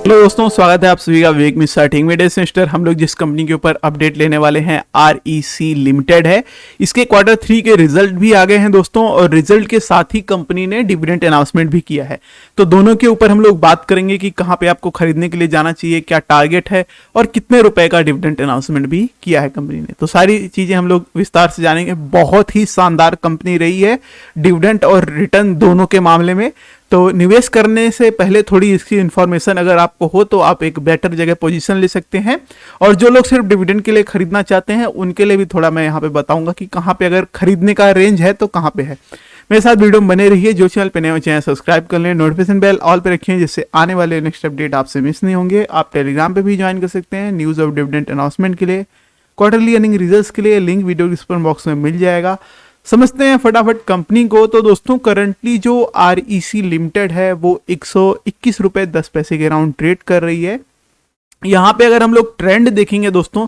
Hello दोस्तों, स्वागत है आप सभी का विवेक मिश्रा टेक मीडिया सेमेस्टर। हम लोग जिस कंपनी के ऊपर अपडेट लेने वाले हैं REC लिमिटेड है। इसके Q3 के रिजल्ट भी आ गए हैं दोस्तों, और रिजल्ट के साथ ही कंपनी ने डिविडेंड अनाउंसमेंट भी किया है। तो दोनों के ऊपर हम लोग बात करेंगे कि कहां पे आपको खरीदने के लिए जाना चाहिए, क्या टारगेट है और कितने रुपए का डिविडेंड अनाउंसमेंट भी किया है कंपनी ने। तो सारी चीजें हम लोग विस्तार से जानेंगे। बहुत ही शानदार कंपनी रही है डिविडेंड और रिटर्न दोनों के मामले में। तो निवेश करने से पहले थोड़ी इसकी इन्फॉर्मेशन अगर आपको हो तो आप एक बेटर जगह पोजीशन ले सकते हैं। और जो लोग सिर्फ डिविडेंड के लिए खरीदना चाहते हैं उनके लिए भी थोड़ा मैं यहाँ पे बताऊंगा कि कहाँ पे अगर खरीदने का रेंज है तो कहाँ पे है। मेरे साथ वीडियो में बने रहिए। जो चैनल पे नए हो चैनल सब्सक्राइब कर लें, नोटिफिकेशन बेल ऑल पे रखें जिससे आने वाले नेक्स्ट अपडेट आपसे मिस नहीं होंगे। आप टेलीग्राम पे भी ज्वाइन कर सकते हैं न्यूज़ ऑफ डिविडेंड अनाउंसमेंट के लिए, क्वार्टरली अर्निंग रिजल्ट्स के लिए। लिंक वीडियो डिस्क्रिप्शन बॉक्स में मिल जाएगा। समझते हैं फटाफट कंपनी को। तो दोस्तों करंटली जो REC लिमिटेड है वो 121 रुपये 10 पैसे के अराउंड ट्रेड कर रही है। यहाँ पे अगर हम लोग ट्रेंड देखेंगे दोस्तों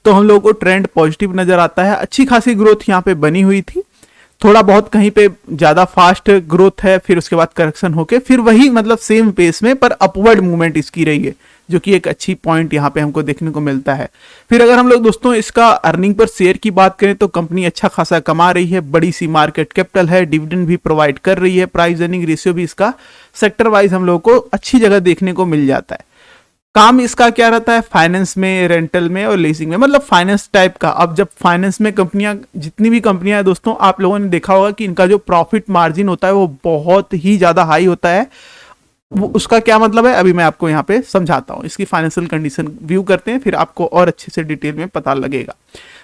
तो हम लोग को ट्रेंड पॉजिटिव नजर आता है। अच्छी खासी ग्रोथ यहाँ पे बनी हुई थी। थोड़ा बहुत कहीं पे ज्यादा फास्ट ग्रोथ है, फिर उसके बाद करेक्शन होके फिर वही मतलब सेम पेस में पर अपवर्ड मूवमेंट इसकी रही है, जो कि एक अच्छी पॉइंट यहाँ पे हमको देखने को मिलता है। फिर अगर हम लोग दोस्तों इसका अर्निंग पर शेयर की बात करें तो कंपनी अच्छा खासा कमा रही है, बड़ी सी मार्केट कैपिटल है, डिविडेंड भी प्रोवाइड कर रही है, प्राइस अर्निंग रेशियो भी इसका सेक्टर वाइज हम लोग को अच्छी जगह देखने को मिल जाता है। काम इसका क्या रहता है, फाइनेंस में, रेंटल में और लीजिंग में, मतलब फाइनेंस टाइप का। अब जब फाइनेंस में कंपनियां, जितनी भी कंपनियां हैं दोस्तों, आप लोगों ने देखा होगा कि इनका जो प्रॉफिट मार्जिन होता है वो बहुत ही ज्यादा हाई होता है। वो उसका क्या मतलब है अभी मैं आपको यहाँ पे समझाता हूँ। इसकी फाइनेंशियल कंडीशन व्यू करते हैं, फिर आपको और अच्छे से डिटेल में पता लगेगा।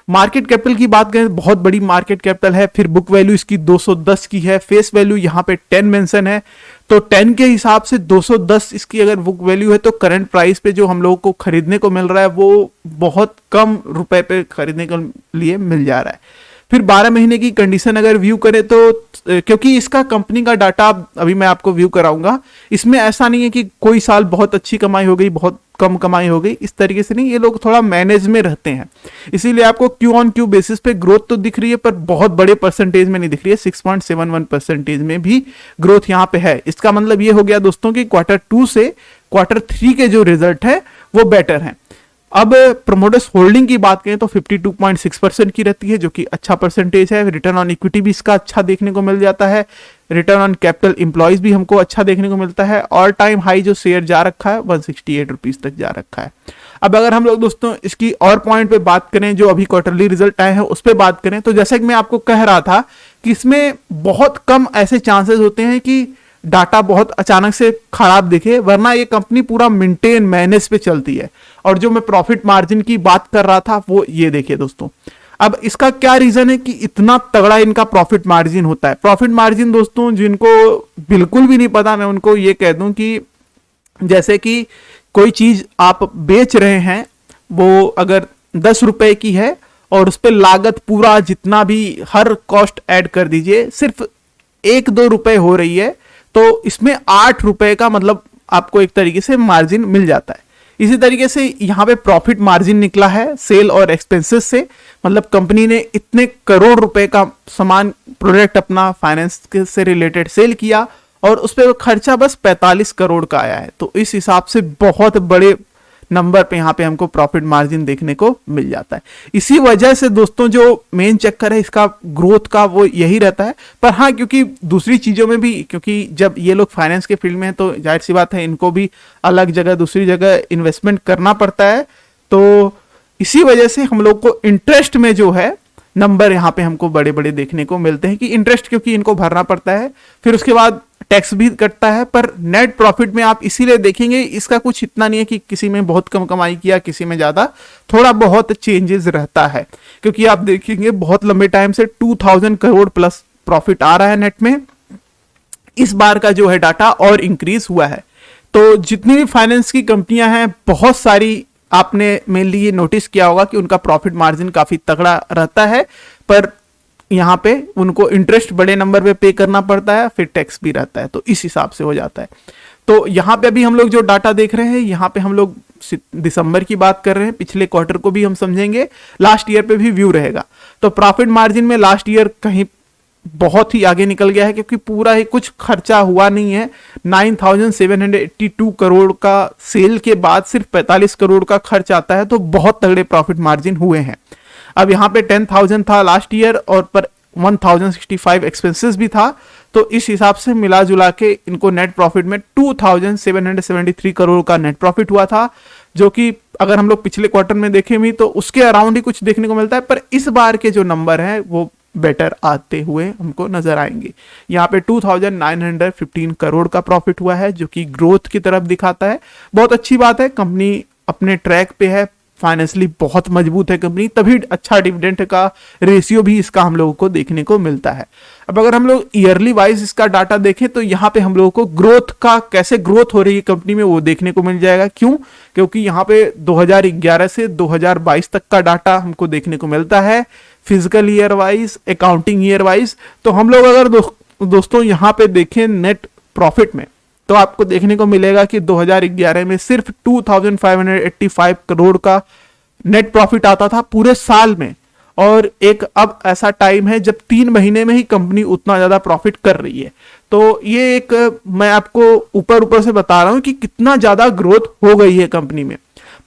मार्केट कैपिटल की बात करें, बहुत बड़ी मार्केट कैपिटल है। फिर बुक वैल्यू इसकी 210 की है, फेस वैल्यू यहाँ पे 10 मेंशन है। तो 10 के हिसाब से 210 इसकी अगर बुक वैल्यू है तो करंट प्राइस पे जो हम लोगों को खरीदने को मिल रहा है वो बहुत कम रुपए पे खरीदने के लिए मिल जा रहा है। फिर 12 महीने की कंडीशन अगर व्यू करें तो क्योंकि इसका कंपनी का डाटा अभी मैं आपको व्यू कराऊंगा, इसमें ऐसा नहीं है कि कोई साल बहुत अच्छी कमाई हो गई, बहुत कम कमाई हो गई, इस तरीके से नहीं। ये लोग थोड़ा मैनेज में रहते हैं, इसीलिए आपको क्यू ऑन क्यू बेसिस पे ग्रोथ तो दिख रही है पर बहुत बड़े परसेंटेज में नहीं दिख रही है। 6.71% में भी ग्रोथ यहाँ पे है। इसका मतलब ये हो गया दोस्तों कि Q2 से Q3 के जो रिजल्ट है वो बेटर है। अब प्रमोटर्स होल्डिंग की बात करें तो 52.6% की रहती है, जो कि अच्छा परसेंटेज है। रिटर्न ऑन इक्विटी भी इसका अच्छा देखने को मिल जाता है। रिटर्न ऑन कैपिटल एम्प्लॉयज भी हमको अच्छा देखने को मिलता है। ऑल टाइम हाई जो शेयर जा रखा है 168 रुपीज तक जा रखा है। अब अगर हम लोग दोस्तों इसकी और पॉइंट पे बात करें, जो अभी क्वार्टरली रिजल्ट आए हैं उस पर बात करें, तो जैसे कि मैं आपको कह रहा था कि इसमें बहुत कम ऐसे चांसेस होते हैं कि डाटा बहुत अचानक से खराब दिखे, वरना ये कंपनी पूरा मेंटेन मैनेज पे चलती है। और जो मैं प्रॉफिट मार्जिन की बात कर रहा था वो ये देखिए दोस्तों। अब इसका क्या रीजन है कि इतना तगड़ा इनका प्रॉफिट मार्जिन होता है। प्रॉफिट मार्जिन दोस्तों जिनको बिल्कुल भी नहीं पता, मैं उनको ये कह दूं कि जैसे कि कोई चीज आप बेच रहे हैं, वो अगर 10 रुपए की है और उस पर लागत पूरा जितना भी हर कॉस्ट ऐड कर दीजिए, सिर्फ 1-2 रुपए हो रही है, तो इसमें 8 रुपए का मतलब आपको एक तरीके से मार्जिन मिल जाता है। इसी तरीके से यहाँ पे प्रॉफिट मार्जिन निकला है सेल और एक्सपेंसेस से, मतलब कंपनी ने इतने करोड़ रुपए का सामान, प्रोडक्ट अपना फाइनेंस से रिलेटेड सेल किया और उस पर खर्चा बस 45 करोड़ का आया है। तो इस हिसाब से बहुत बड़े नंबर पे यहाँ पे हमको प्रॉफिट मार्जिन देखने को मिल जाता है। इसी वजह से दोस्तों जो मेन चक्कर है इसका ग्रोथ का वो यही रहता है। पर हाँ, क्योंकि दूसरी चीजों में भी, क्योंकि जब ये लोग फाइनेंस के फील्ड में है तो जाहिर सी बात है इनको भी अलग जगह दूसरी जगह इन्वेस्टमेंट करना पड़ता है। तो इसी वजह से हम लोग को इंटरेस्ट में जो है नंबर यहाँ पे हमको बड़े बड़े देखने को मिलते हैं कि इंटरेस्ट क्योंकि इनको भरना पड़ता है, फिर उसके बाद टैक्स भी कटता है। पर नेट प्रॉफिट में आप इसीलिए देखेंगे इसका कुछ इतना नहीं है कि किसी में बहुत कम कमाई किया, किसी में ज्यादा, थोड़ा बहुत चेंजेस रहता है। क्योंकि आप देखेंगे बहुत लंबे टाइम से 2000 करोड़ प्लस प्रॉफिट आ रहा है नेट में। इस बार का जो है डाटा और इंक्रीज हुआ है। तो जितनी भी फाइनेंस की कंपनियां हैं, बहुत सारी आपने मेनली ये नोटिस किया होगा कि उनका प्रॉफिट मार्जिन काफी तगड़ा रहता है, पर यहाँ पे उनको इंटरेस्ट बड़े नंबर पे पे करना पड़ता है, फिर टैक्स भी रहता है, तो इस हिसाब से हो जाता है। तो यहाँ पे अभी हम लोग जो डाटा देख रहे हैं, यहाँ पे हम लोग दिसंबर की बात कर रहे हैं, पिछले क्वार्टर को भी हम समझेंगे, लास्ट ईयर पे भी व्यू रहेगा। तो प्रॉफिट मार्जिन में लास्ट ईयर कहीं बहुत ही आगे निकल गया है, क्योंकि पूरा ही कुछ खर्चा हुआ नहीं है। 9,782 करोड़ का सेल के बाद सिर्फ 45 करोड़ का खर्च आता है, तो बहुत तगड़े प्रॉफिट मार्जिन हुए हैं। अब यहाँ पे 10,000 था लास्ट ईयर और पर 1,065 एक्सपेंसेस भी था, तो इस हिसाब से मिला जुला के इनको नेट प्रॉफिट में 2,773 करोड़ का नेट प्रॉफिट हुआ था, जो कि अगर हम लोग पिछले क्वार्टर में देखें भी तो उसके अराउंड ही कुछ देखने को मिलता है। पर इस बार के जो नंबर हैं वो बेटर आते हुए हमको नजर आएंगे। यहाँ पे 2,915 करोड़ का प्रॉफिट हुआ है, जो कि ग्रोथ की तरफ दिखाता है। बहुत अच्छी बात है, कंपनी अपने ट्रैक पे है, फाइनेंशियली बहुत मजबूत है कंपनी, तभी अच्छा डिविडेंड का रेशियो भी इसका हम लोगों को देखने को मिलता है। अब अगर हम लोग ईयरली वाइज इसका डाटा देखें तो यहाँ पे हम लोगों को ग्रोथ का, कैसे ग्रोथ हो रही है कंपनी में, वो देखने को मिल जाएगा। क्यों? क्योंकि यहाँ पे 2011 से 2022 तक का डाटा हमको देखने को मिलता है, physical year wise, accounting year wise. तो हम लोग अगर दोस्तों यहाँ पे देखें नेट प्रॉफिट में, तो आपको देखने को मिलेगा कि 2011 में सिर्फ 2,585 करोड़ का नेट प्रॉफिट आता था पूरे साल में, और एक अब ऐसा टाइम है जब 3 महीने में ही कंपनी उतना ज्यादा प्रॉफिट कर रही है। तो ये एक मैं आपको ऊपर ऊपर से बता रहा हूं कि कितना ज्यादा ग्रोथ हो गई है कंपनी में।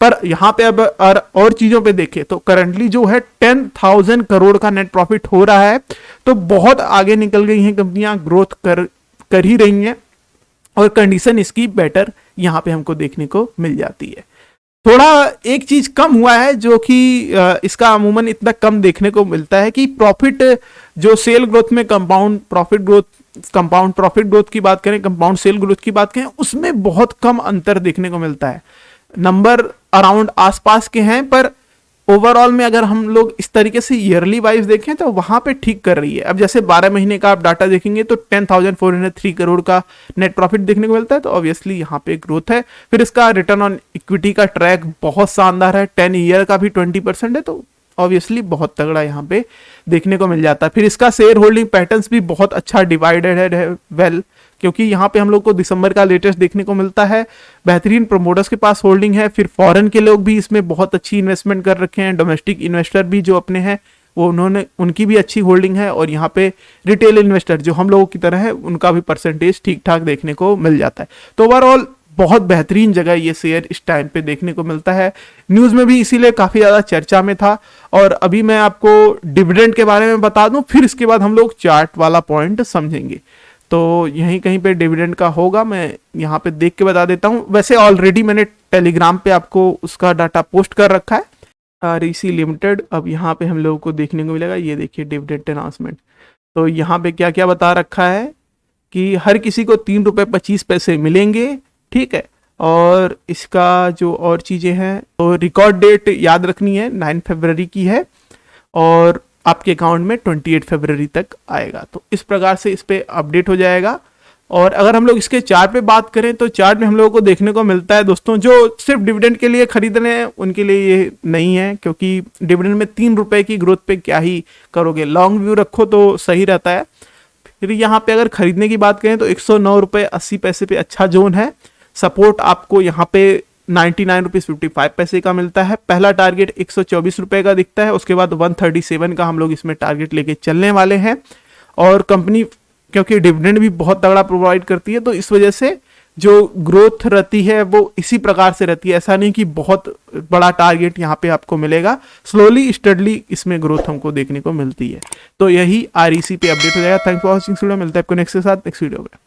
पर यहाँ पे अब और चीजों पे देखें तो करंटली जो है 10,000 करोड़ का नेट प्रॉफिट हो रहा है, तो बहुत आगे निकल गई हैं कंपनियां, ग्रोथ कर ही रही हैं, और कंडीशन इसकी बेटर यहाँ पे हमको देखने को मिल जाती है। थोड़ा एक चीज कम हुआ है, जो कि इसका अमूमन इतना कम देखने को मिलता है कि प्रॉफिट जो सेल ग्रोथ में कंपाउंड प्रॉफिट ग्रोथ की बात करें, कंपाउंड सेल ग्रोथ की बात करें, उसमें बहुत कम अंतर देखने को मिलता है। नंबर अराउंड आसपास के हैं, पर ओवरऑल में अगर हम लोग इस तरीके से ईयरली वाइज देखें तो वहां पे ठीक कर रही है। अब जैसे 12 महीने का आप डाटा देखेंगे तो 10,403 करोड़ का नेट प्रॉफिट देखने को मिलता है, तो ऑब्वियसली यहाँ पे ग्रोथ है। फिर इसका रिटर्न ऑन इक्विटी का ट्रैक बहुत शानदार है, 10 ईयर का भी 20% है, तो ऑब्वियसली बहुत तगड़ा यहाँ पे देखने को मिल जाता है। फिर इसका शेयर होल्डिंग पैटर्न्स भी बहुत अच्छा डिवाइडेड है वेल, क्योंकि यहाँ पे हम लोग को दिसंबर का लेटेस्ट देखने को मिलता है। बेहतरीन प्रमोटर्स के पास होल्डिंग है, फिर फॉरेन के लोग भी इसमें बहुत अच्छी इन्वेस्टमेंट कर रखे हैं, डोमेस्टिक इन्वेस्टर भी जो अपने हैं वो उनकी भी अच्छी होल्डिंग है, और यहाँ पे रिटेल इन्वेस्टर जो हम लोगों की तरह है उनका भी परसेंटेज ठीक ठाक देखने को मिल जाता है। तो ओवरऑल बहुत बेहतरीन जगह ये शेयर इस टाइम पे देखने को मिलता है। न्यूज में भी इसीलिए काफी ज्यादा चर्चा में था। और अभी मैं आपको डिविडेंड के बारे में बता दूं, फिर इसके बाद हम लोग चार्ट वाला पॉइंट समझेंगे। तो यहीं कहीं पे डिविडेंड का होगा, मैं यहाँ पे देख के बता देता हूँ। वैसे ऑलरेडी मैंने टेलीग्राम पे आपको उसका डाटा पोस्ट कर रखा है, REC लिमिटेड। अब यहाँ पे हम लोगों को देखने को मिलेगा, ये देखिए डिविडेंड अनाउंसमेंट। तो यहाँ पे क्या क्या बता रखा है कि हर किसी को 3 रुपये 25 पैसे मिलेंगे, ठीक है। और इसका जो और चीजें हैं, तो रिकॉर्ड डेट याद रखनी है 9 फरवरी की है, और आपके अकाउंट में 28 फरवरी तक आएगा। तो इस प्रकार से इस पे अपडेट हो जाएगा। और अगर हम लोग इसके चार्ट पे बात करें तो चार्ट में हम लोगों को देखने को मिलता है दोस्तों, जो सिर्फ डिविडेंड के लिए खरीद रहे हैं उनके लिए ये नहीं है, क्योंकि डिविडेंड में 3 रुपए की ग्रोथ पे क्या ही करोगे, लॉन्ग व्यू रखो तो सही रहता है। फिर यहाँ पे अगर खरीदने की बात करें तो 109 रुपये 80 पैसे पे अच्छा जोन है। सपोर्ट आपको यहाँ पे 99 रुपीज 55 पैसे का मिलता है। पहला टारगेट 124 रुपए का दिखता है, उसके बाद 137 का हम लोग इसमें टारगेट लेके चलने वाले हैं। और कंपनी क्योंकि डिविडेंड भी बहुत तगड़ा प्रोवाइड करती है, तो इस वजह से जो ग्रोथ रहती है वो इसी प्रकार से रहती है। ऐसा नहीं कि बहुत बड़ा टारगेट यहाँ पे आपको मिलेगा, स्लोली स्टडली इसमें ग्रोथ हमको देखने को मिलती है। तो यही REC पे अपडेट हो जाएगा। थैंक्स फॉर वॉचिंग वीडियो, मिलता है आपको नेक्स्ट के साथ नेक्स्ट वीडियो में।